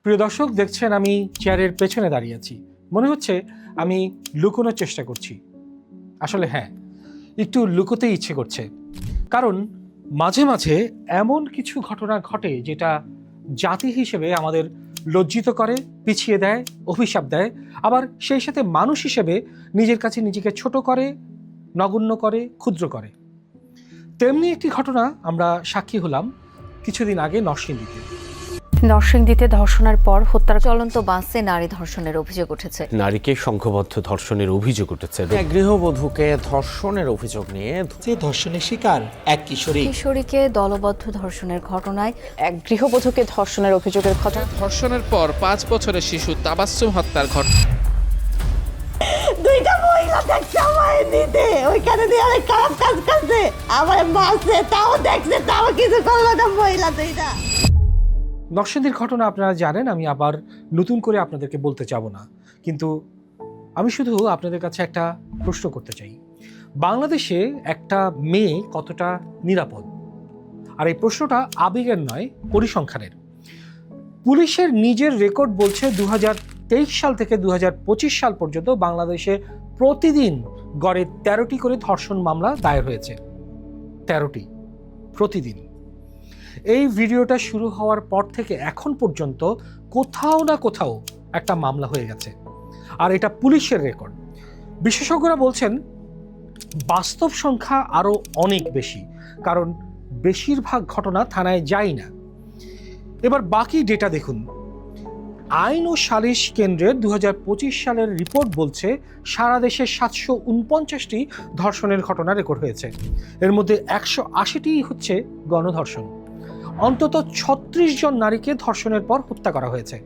প্রিয় দর্শক, দেখছেন আমি চেয়ারের পেছনে দাঁড়িয়ে আছি। মনে হচ্ছে আমি লুকোনোর চেষ্টা করছি। আসলে হ্যাঁ, একটু লুকোতে ইচ্ছে করছে, কারণ মাঝে মাঝে এমন কিছু ঘটনা ঘটে যেটা জাতি হিসেবে আমাদের লজ্জিত করে, পিছিয়ে দেয়, অভিশাপ দেয়, আবার সেই সাথে মানুষ হিসেবে নিজের কাছে নিজেকে ছোট করে, নগণ্য করে, ক্ষুদ্র করে। তেমনি একটি ঘটনা আমরা সাক্ষী হলাম কিছুদিন আগে নরসিংদীতে। নরসিংদীতে ধর্ষণের পর হত্যার চলন্ত বাসে নারী ধর্ষণের অভিযোগ উঠেছে। নারীকে সংঘবদ্ধ ধর্ষণের অভিযোগ উঠেছে। এক গৃহবধূকে ধর্ষণের অভিযোগ নিয়ে ধর্ষণের শিকার এক কিশোরীকে দলবদ্ধ ধর্ষণের ঘটনায় এক গৃহবধূকে ধর্ষণের অভিযোগের ঘটনা। ধর্ষণের পর 5 বছরের শিশু তাবাসসুম হত্যার ঘটনা। দুইটা মহিলা দেখছে আমার নিতে, ওইখানে দিয়ে অনেক খারাপ কাজ করছে, আমার মারছে, তাও দেখছে, তাও কিছু করলো না মহিলা দুইটা। নরসিংদীর ঘটনা আপনারা জানেন, আমি আবার নতুন করে আপনাদেরকে বলতে যাব না, কিন্তু আমি শুধু আপনাদের কাছে একটা প্রশ্ন করতে চাই। বাংলাদেশে একটা মেয়ে কতটা নিরাপদ? আর এই প্রশ্নটা আবেগের নয়, পরিসংখ্যানের। পুলিশের নিজের রেকর্ড বলছে 2023 সাল থেকে 2025 সাল পর্যন্ত বাংলাদেশে প্রতিদিন গড়ে 13টি করে ধর্ষণ মামলা দায়ের হয়েছে। 13টি প্রতিদিন। এই ভিডিওটা শুরু হওয়ার পর থেকে এখন পর্যন্ত কোথাও না কোথাও একটা মামলা হয়ে গেছে, আর এটা পুলিশের রেকর্ড। বিশেষজ্ঞরা বলছেন বাস্তব সংখ্যা আরো অনেক বেশি, কারণ বেশিরভাগ ঘটনা থানায় যায় না। এবার বাকি ডেটা দেখুন। আইন ও সালিশ কেন্দ্রের 2025 সালের রিপোর্ট বলছে সারা দেশে 749টি ধর্ষণের ঘটনা রেকর্ড হয়েছে। এর মধ্যে 180টি হচ্ছে গণধর্ষণ। অন্তত 36 জন নারীকে ধর্ষণের পর হত্যা করা হয়েছে।